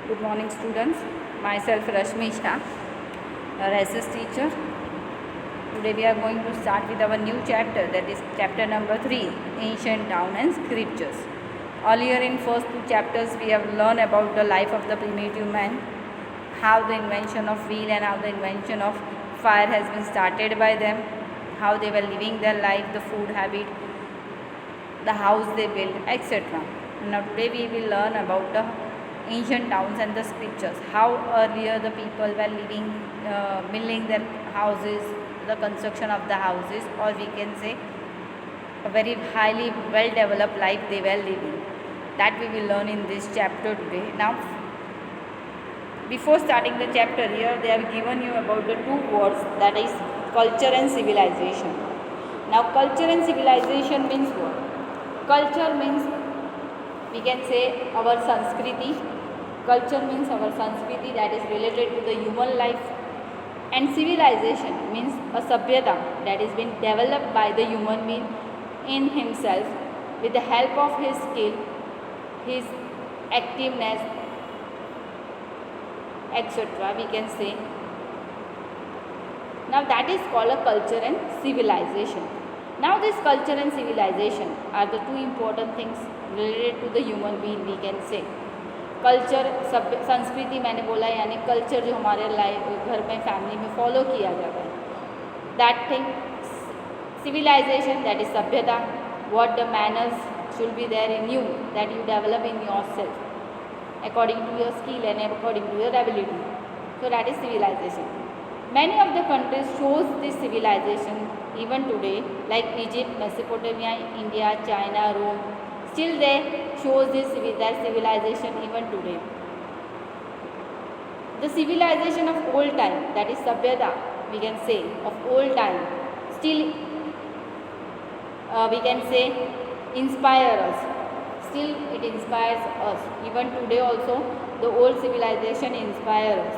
Good morning, students. Myself Rashmi Shah, our SS teacher. Today we are going to start with our new chapter, that is chapter number 3, Ancient Town and Scriptures. Earlier in first two chapters we have learned about the life of the primitive man, how the invention of wheel and how the invention of fire has been started by them, how they were living their life, the food habit, the house they built, etc. Now today we will learn about the ancient towns and the scriptures, how earlier the people were living, building their houses, the construction of the houses, or we can say a very highly well developed life they were living. That we will learn in this chapter today. Now before starting the chapter, here they have given you about the two words, that is culture and civilization. Now culture and civilization means what? Culture means, we can say, our Sanskriti. Culture means our Sanskriti, that is related to the human life. And civilization means a sabhyata that is been developed by the human being in himself with the help of his skill, his activeness, etc. we can say. Now that is called a culture and civilization. Now this culture and civilization are the two important things related to the human being, we can say. Culture सब संस्कृति मैंने बोला, यानी culture जो हमारे life घर में family में फॉलो किया जाता है, that thing. Civilisation that is सभ्यता, what the manners should be there in you, that you develop in yourself according to your skill and according to your ability. So that is civilisation. Many of the countries shows this civilisation even today, like Egypt, Mesopotamia, India, China, Rome. Still they shows their civilization even today. The civilization of old time, that is Sabhyata, we can say, of old time, still we can say inspire us. Still it inspires us. Even today also the old civilization inspires us.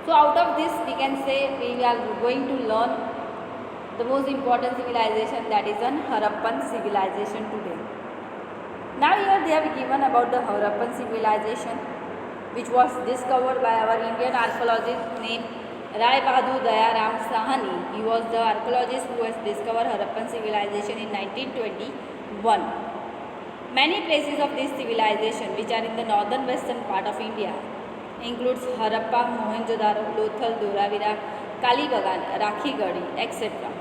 So out of this we can say we are going to learn the most important civilization, that is an Harappan civilization today. Now here they have given about the Harappan civilization, which was discovered by our Indian archaeologist named Rai Bahadur Dayaram Sahani. He was the archaeologist who has discovered Harappan civilization in 1921. Many places of this civilization, which are in the northern western part of India, includes Harappa, Mohenjo-daro, Lothal, Dhoravira, Kalibagan, Rakhigadi, etc.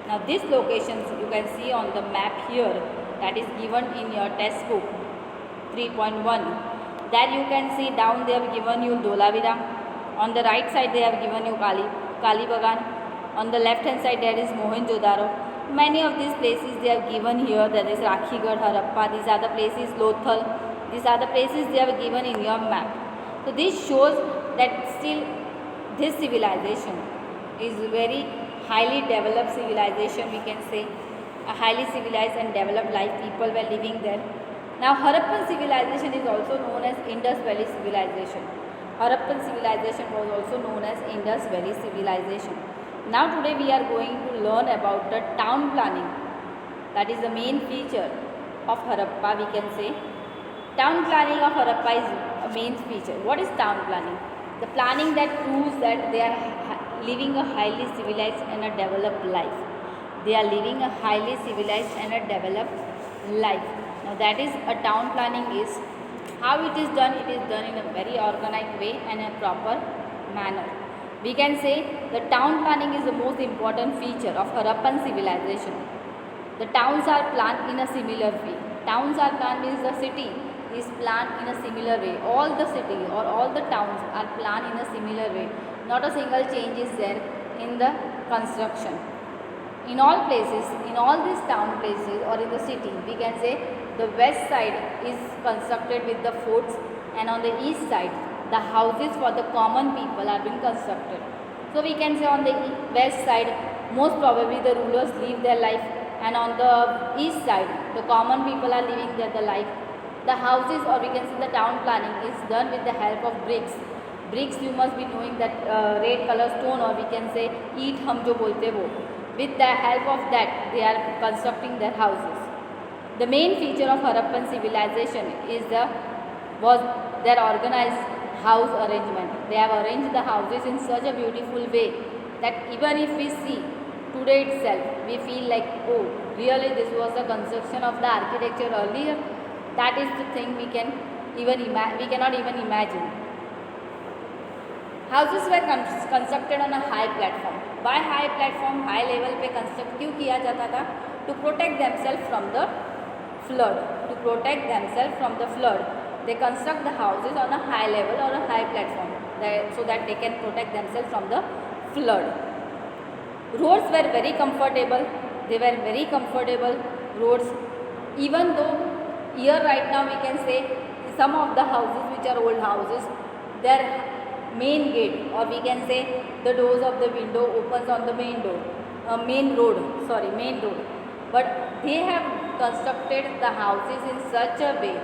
Now these locations you can see on the map here, that is given in your textbook 3.1. There you can see down they have given you Dholavira. On the right side they have given you Kalibagan. On the left hand side there is Mohenjo-daro. Many of these places they have given here, that is Rakhigad, Harappa. These are the places, Lothal. These are the places they have given in your map. So this shows that still this civilization is very highly developed civilization, we can say. A highly civilized and developed life, people were living there. Now Harappan civilization is also known as Indus Valley civilization. Harappan civilization was also known as Indus Valley civilization. Now today we are going to learn about the town planning. That is the main feature of Harappa, we can say. Town planning of Harappa is a main feature. What is town planning? The planning that proves that they are living a highly civilized and a developed life. They are living a highly civilized and a developed life. Now that is a town planning is. How it is done? It is done in a very organized way and a proper manner. We can say the town planning is the most important feature of Harappan civilization. The towns are planned in a similar way. Towns are planned means the city is planned in a similar way. All the city or all the towns are planned in a similar way. Not a single change is there in the construction. In all places, in all these town places or in the city, we can say the west side is constructed with the forts, and on the east side the houses for the common people are being constructed. So we can say on the west side most probably the rulers live their life, and on the east side the common people are living their life. The houses, or we can say the town planning, is done with the help of bricks. Bricks, you must be knowing that red color stone, or we can say ईंट हम जो बोलते वो. With the help of that they are constructing their houses. The main feature of Harappan civilization is the was their organized house arrangement. They have arranged the houses in such a beautiful way that even if we see today itself, we feel like, oh, really this was the construction of the architecture earlier. That is the thing we cannot even imagine. Houses were constructed on a high platform. Why high platform? High level पे construct क्यों किया जाता था? To protect themselves from the flood. To protect themselves from the flood, they construct the houses on a high level or a high platform, so that they can protect themselves from the flood. Roads were very comfortable. They were very comfortable roads. Even though here right now we can say some of the houses which are old houses, their main gate, or we can say the doors of the window opens on the main road. But they have constructed the houses in such a way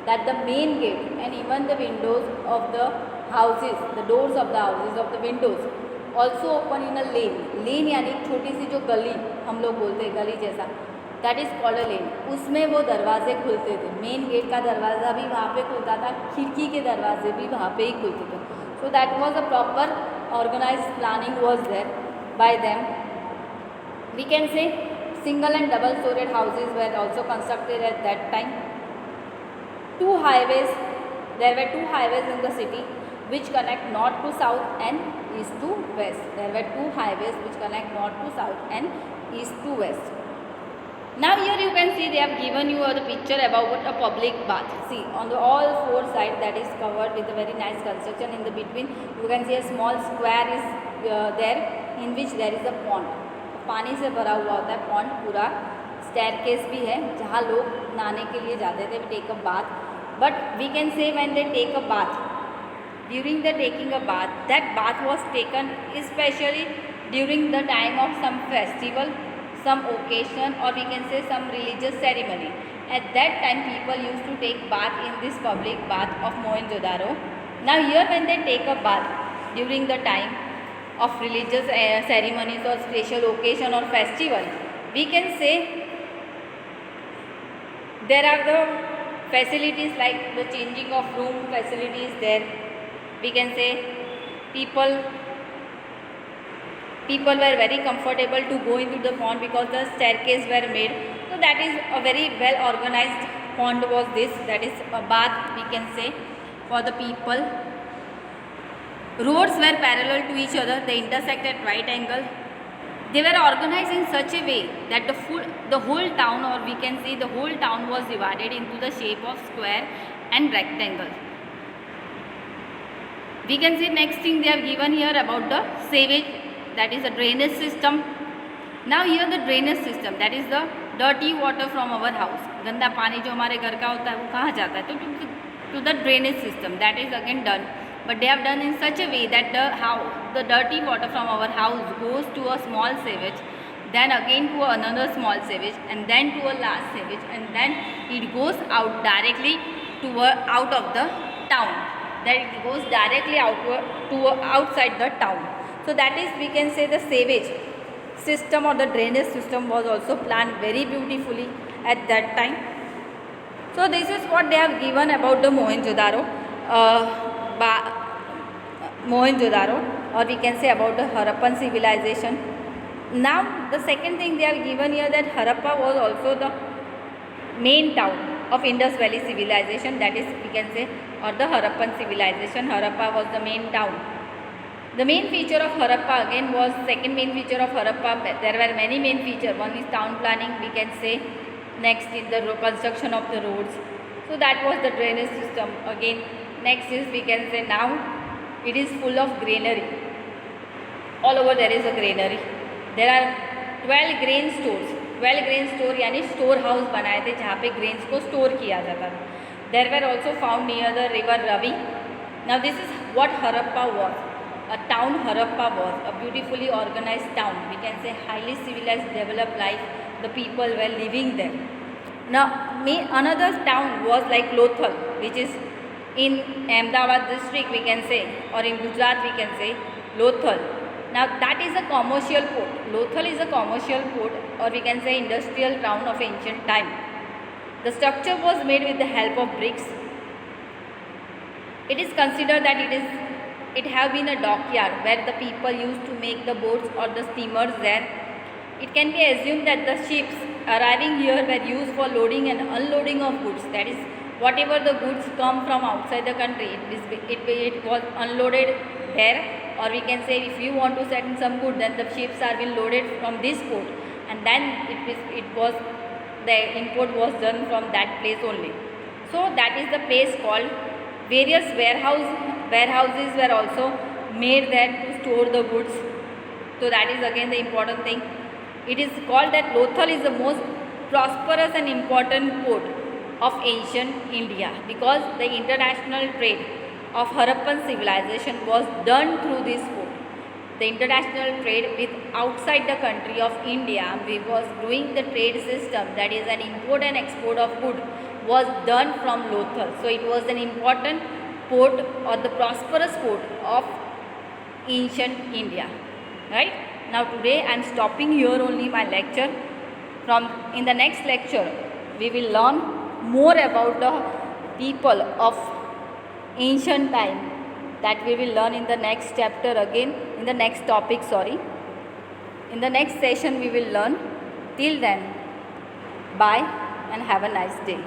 that the main gate and even the windows of the houses, the doors of the houses, of the windows also open in a lane यानी छोटी सी जो गली हम लोग बोलते हैं गली जैसा, दैट इज़ कॉल्ड अ लेन. उसमें वो दरवाजे खुलते थे. मेन गेट का दरवाज़ा भी वहाँ पे खुलता था, खिड़की के दरवाजे भी वहाँ पे ही खुलते थे. So that was a proper organised planning was there by them. We can say single and double storied houses were also constructed at that time. There were two highways in the city which connect north to south and east to west. There were two highways which connect north to south and east to west. Now here you can see they have given you the picture about a public bath. See, on the all four sides that is covered with a very nice construction. In the between you can see a small square is there in which there is a pond. पानी से भरा हुआ होता है pond पूरा. Staircase भी है जहाँ लोग नहाने के लिए जाते थे, take a bath. But we can say when they take a bath, during the taking a bath, that bath was taken specially during the time of some festival, some occasion, or we can say some religious ceremony. At that time people used to take bath in this public bath of Mohenjo-daro. Now here when they take a bath during the time of religious ceremonies or special occasion or festival, we can say there are the facilities like the changing of room facilities there. We can say people were very comfortable to go into the pond because the staircase were made. So that is a very well organized pond was this. That is a bath we can say for the people. Roads were parallel to each other. They intersect at right angle. They were organized in such a way that the whole town, or we can say the whole town, was divided into the shape of square and rectangle. We can say next thing they have given here about the sewage, that is the drainage system. Now here the drainage system, that is the dirty water from our house. गंदा पानी जो हमारे घर का होता है वो कहाँ जाता है? तो to the drainage system, that is again done. But they have done in such a way that the dirty water from our house goes to a small sewage, then again to another small sewage, and then to a last sewage, and then it goes out directly out of the town. That it goes directly outside the town. So that is, we can say, the sewage system or the drainage system was also planned very beautifully at that time. So this is what they have given about the Mohenjo-daro. Mohenjo-daro, or we can say about the Harappan civilization. Now the second thing they have given here, that Harappa was also the main town of Indus Valley civilization, that is we can say, or the Harappan civilization. Harappa was the main town. The main feature of Harappa again was, second main feature of Harappa, there were many main features. One is town planning, we can say. Next is the construction of the roads. So that was the drainage system again. Next is, we can say, now it is full of greenery. All over there is a greenery. There are 12 grain stores. 12 grain store यानी store house बनाए थे जहाँ पे grains को store किया जाता था. There were also found near the river Ravi. Now this is what Harappa was. A town Harappa was, a beautifully organized town. We can say highly civilized, developed life. The people were living there. Now another town was like Lothal, which is in Ahmedabad district, we can say, or in Gujarat we can say Lothal. Now that is a commercial port. Lothal is a commercial port, or we can say industrial town of ancient time. The structure was made with the help of bricks. It is considered that it have been a dockyard where the people used to make the boats or the steamers there. It can be assumed that the ships arriving here were used for loading and unloading of goods. That is, whatever the goods come from outside the country, it was unloaded there. Or we can say, if you want to send some good, then the ships are being loaded from this port, and then the import was done from that place only. So that is the place called. Various warehouses were also made there to store the goods. So that is again the important thing. It is called that Lothal is the most prosperous and important port of ancient India, because the international trade of Harappan civilization was done through this port. The international trade with outside the country of India, we was doing the trade system, that is an import and export of good, was done from Lothal. So it was an important port or the prosperous port of ancient India. Right? Now today I am stopping here only my lecture. In the next lecture we will learn more about the people of ancient time. That we will learn in the next chapter again, in the next topic, sorry. In the next session we will learn. Till then, bye and have a nice day.